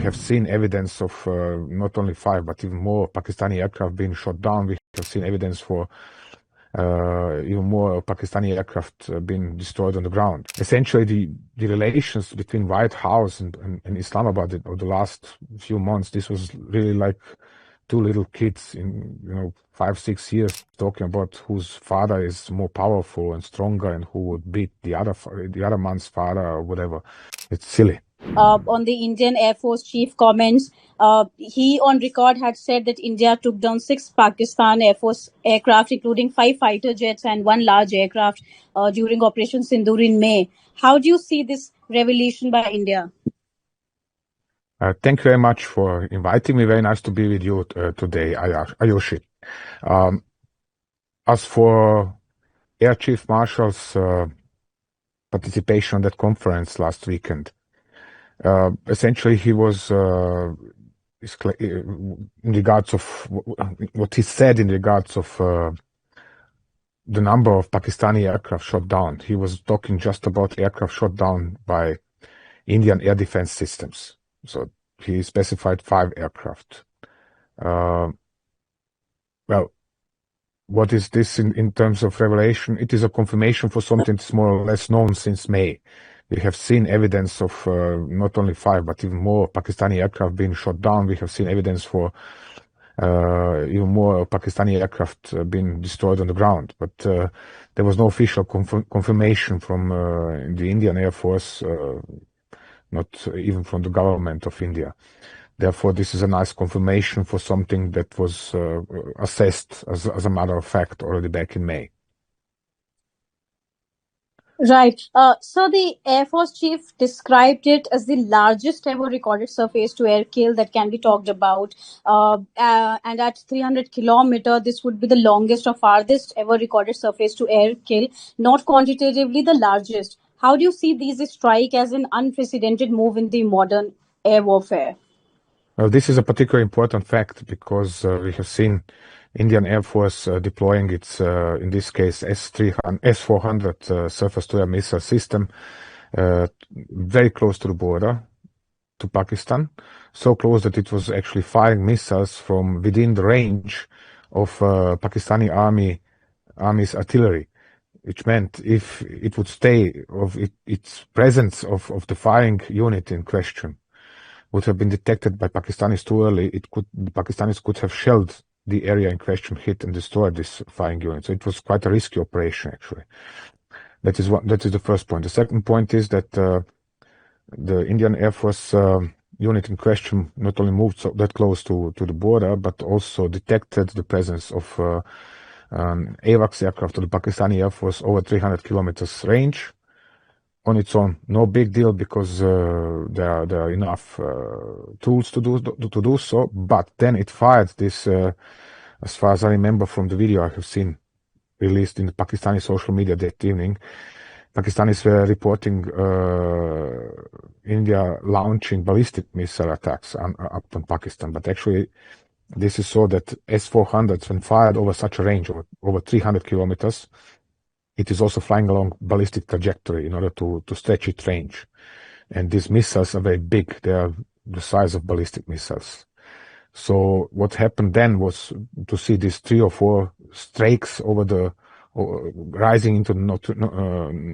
have seen evidence of not only 5 but even more Pakistani aircraft being shot down. We have seen evidence for even more Pakistani aircraft being destroyed on the ground. Essentially, the relations between White House and Islamabad over the last few months, this was really like two little kids in 5-6 years talking about whose father is more powerful and stronger and who would beat the other man's father or whatever. It's silly. On the Indian Air Force chief comments, he on record had said that India took down 6 Pakistan Air Force aircraft, including 5 fighter jets and 1 large aircraft during Operation Sindoor in May. How do you see this revelation by India? Thank you very much for inviting me. Very nice to be with you today, Ayushi. As for Air Chief Marshal's participation on that conference last weekend, essentially he was in regards of what he said in regards of the number of Pakistani aircraft shot down. He was talking just about aircraft shot down by Indian air defense systems. So he specified 5 aircraft. Well, what is this in terms of revelation? It is a confirmation for something that's more or less known since May. We have seen evidence of not only 5 but even more Pakistani aircraft being shot down. We have seen evidence for even more Pakistani aircraft being destroyed on the ground. But there was no official confirmation from the Indian Air Force, not even from the government of India. Therefore, this is a nice confirmation for something that was assessed as a matter of fact already back in May. Right. So the Air Force chief described it as the largest ever recorded surface-to-air kill that can be talked about. And at 300 kilometers, this would be the longest or farthest ever recorded surface-to-air kill, not quantitatively the largest. How do you see these strike as an unprecedented move in the modern air warfare? Well, this is a particularly important fact because we have seen Indian Air Force deploying its, in this case, S-400 surface-to-air missile system very close to the border to Pakistan, so close that it was actually firing missiles from within the range of Pakistani army's artillery, which meant if it would stay of its presence of the firing unit in question would have been detected by Pakistanis too early, the Pakistanis could have shelled the area in question, hit and destroyed this firing unit. So it was quite a risky operation, actually. That is the first point. The second point is that the Indian Air Force unit in question not only moved that close to the border, but also detected the presence of AWACS aircraft of the Pakistani Air Force over 300 kilometers range. On its own, no big deal because there are enough tools to do so. But then it fired this, as far as I remember from the video I have seen released in the Pakistani social media that evening, Pakistanis were reporting India launching ballistic missile attacks upon Pakistan. But actually, this is so that S-400s, when fired over such a range, over 300 kilometers, it is also flying along ballistic trajectory in order to stretch its range. And these missiles are very big. They are the size of ballistic missiles. So what happened then was to see these 3 or 4 strakes rising into the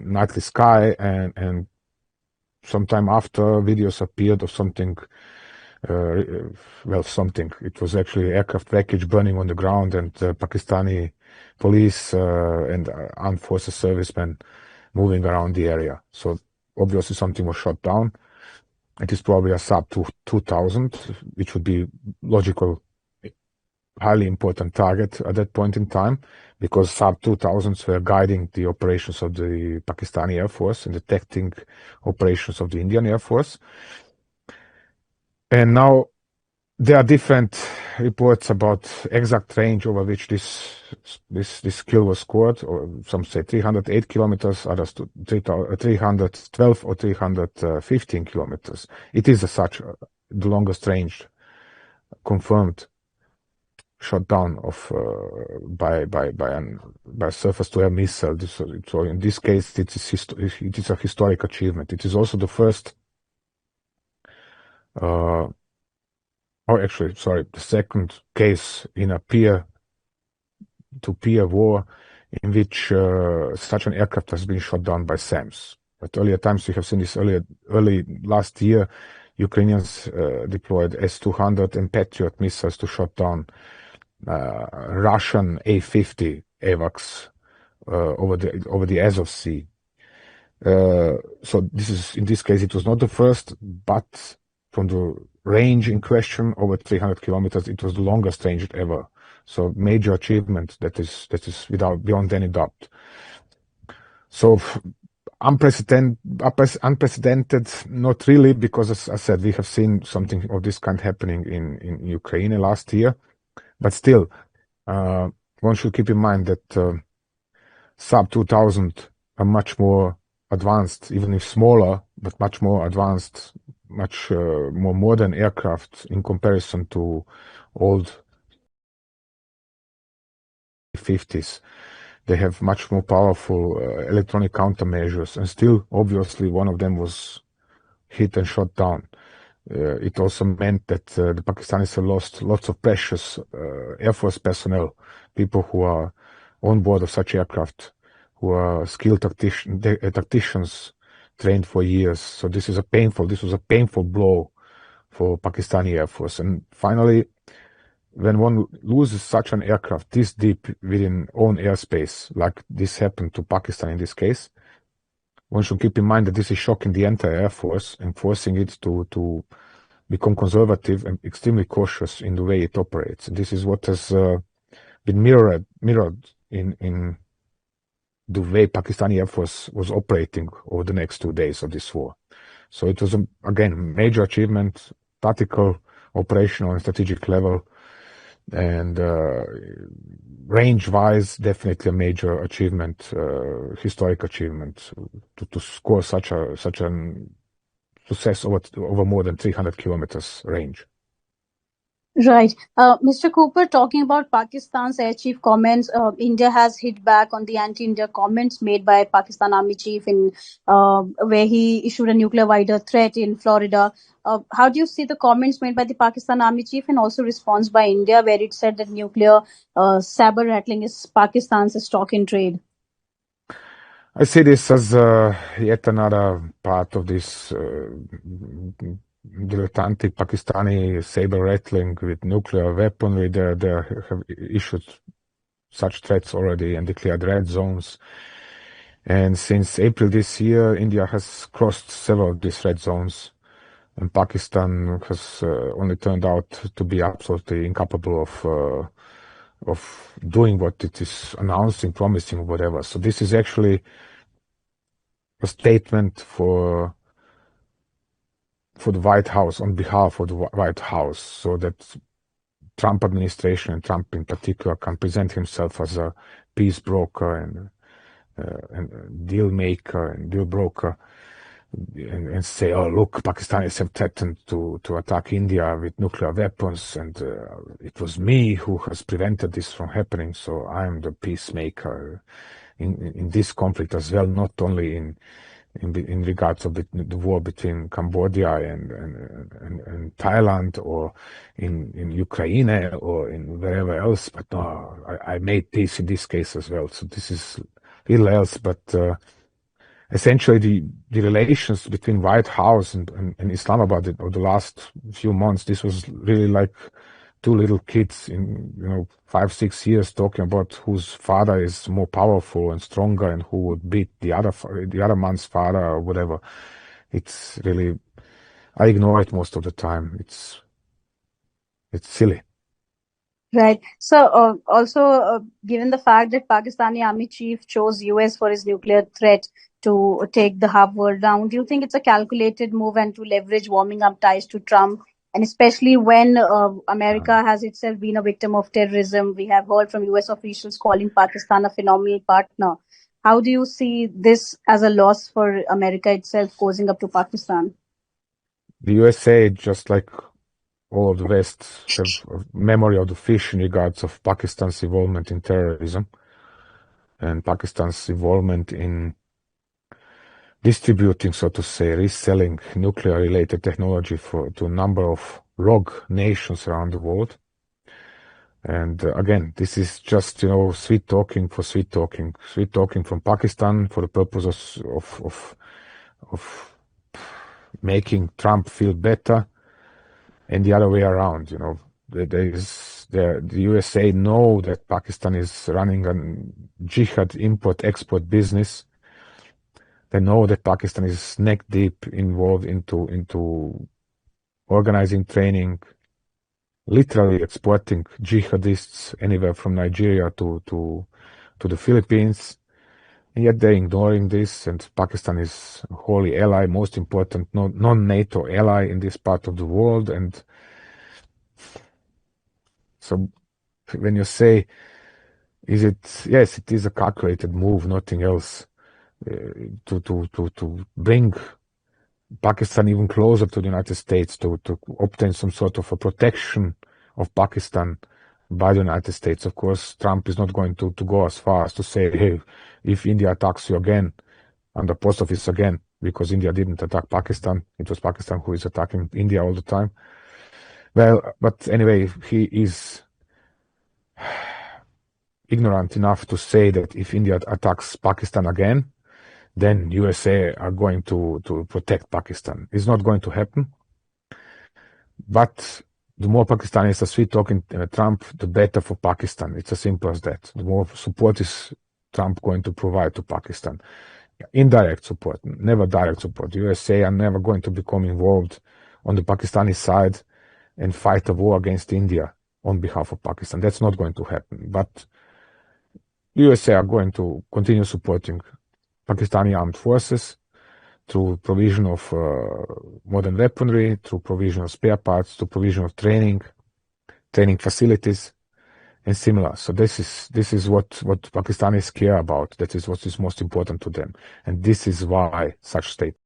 nightly sky, and sometime after videos appeared of something. It was actually aircraft wreckage burning on the ground, and Pakistani police and armed forces servicemen moving around the area. So obviously something was shot down. It is probably a sub 2000, which would be logical, highly important target at that point in time, because sub 2000s were guiding the operations of the Pakistani Air Force and detecting operations of the Indian Air Force. And now there are different reports about exact range over which this kill was scored, or some say 308 kilometers, others 312 or 315 kilometers. It is such the longest range confirmed shot down of by a surface-to-air missile. So in this case, it is a historic achievement. It is also the first actually, sorry, the second case in a peer-to-peer war in which such an aircraft has been shot down by SAMs. At earlier times, we have seen this early last year, Ukrainians deployed S-200 and Patriot missiles to shot down Russian A-50 AWACS over the Azov Sea. So in this case, it was not the first, but from the range in question, over 300 kilometers, it was the longest range ever. So major achievement that is beyond any doubt. So unprecedented, not really, because as I said, we have seen something of this kind happening in Ukraine last year. But still, one should keep in mind that sub 2000 are much more advanced, even if smaller, but much more advanced, much more modern aircraft in comparison to old 50s. They have much more powerful electronic countermeasures, and still, obviously, one of them was hit and shot down. It also meant that the Pakistanis have lost lots of precious Air Force personnel, people who are on board of such aircraft, who are skilled tacticians trained for years. So this was a painful blow for Pakistani Air Force. And finally, when one loses such an aircraft this deep within own airspace, like this happened to Pakistan in this case, one should keep in mind that this is shocking the entire Air Force and forcing it to become conservative and extremely cautious in the way it operates. And this is what has been mirrored in the way Pakistani Air Force was operating over the next 2 days of this war. So it was, again, major achievement, tactical, operational, and strategic level. And range-wise, definitely a major achievement, historic achievement, to score such an success over more than 300 kilometers range. Right. Mr. Cooper, talking about Pakistan's air chief comments, India has hit back on the anti-India comments made by Pakistan Army chief where he issued a nuclear wider threat in Florida. How do you see the comments made by the Pakistan Army chief and also response by India, where it said that nuclear saber rattling is Pakistan's stock in trade? I see this as yet another part of this dilettantic Pakistani saber rattling with nuclear weaponry. They have issued such threats already and declared red zones. And since April this year, India has crossed several of these red zones, and Pakistan has only turned out to be absolutely incapable of doing what it is announcing, promising, whatever. So this is actually a statement for the White House, on behalf of the White House, so that Trump administration and Trump in particular can present himself as a peace broker and deal maker and deal broker, and say, oh, look, Pakistanis have threatened to attack India with nuclear weapons, and it was me who has prevented this from happening, so I am the peacemaker in this conflict as well, not only in regards of the war between Cambodia and Thailand, or in Ukraine, or in wherever else, but no, I made peace in this case as well. So this is little else, but essentially the relations between White House and Islamabad over the last few months, this was really like two little kids in 5-6 years talking about whose father is more powerful and stronger and who would beat the other man's father or whatever. It's really, I ignore it most of the time. It's silly. Right. So also, given the fact that Pakistani Army chief chose US for his nuclear threat to take the half world down, do you think it's a calculated move and to leverage warming up ties to Trump? And especially when America has itself been a victim of terrorism, we have heard from US officials calling Pakistan a phenomenal partner. How do you see this as a loss for America itself, causing up to Pakistan? The USA, just like all of the West, have a memory of the fish in regards of Pakistan's involvement in terrorism and Pakistan's involvement in distributing, so to say, reselling nuclear-related technology to a number of rogue nations around the world. And again, this is just, sweet talking for sweet talking from Pakistan for the purpose of making Trump feel better, and the other way around. The USA know that Pakistan is running a jihad import-export business. They know that Pakistan is neck deep involved into organizing training, literally exporting jihadists anywhere from Nigeria to the Philippines. And yet they're ignoring this, and Pakistan is a holy ally, most important non-NATO ally in this part of the world. And so when you say, yes, it is a calculated move, nothing else, to bring Pakistan even closer to the United States, to obtain some sort of a protection of Pakistan by the United States. Of course, Trump is not going to go as far as to say, hey, if India attacks you again, and the post office again, because India didn't attack Pakistan. It was Pakistan who is attacking India all the time. Well, but anyway, he is ignorant enough to say that if India attacks Pakistan again, then USA are going to protect Pakistan. It's not going to happen. But the more Pakistanis are sweet-talking Trump, the better for Pakistan. It's as simple as that. The more support is Trump going to provide to Pakistan. Indirect support, never direct support. USA are never going to become involved on the Pakistani side and fight a war against India on behalf of Pakistan. That's not going to happen. But USA are going to continue supporting Pakistani armed forces through provision of modern weaponry, through provision of spare parts, through provision of training facilities, and similar. So this is what Pakistanis care about. That is what is most important to them, and this is why such statements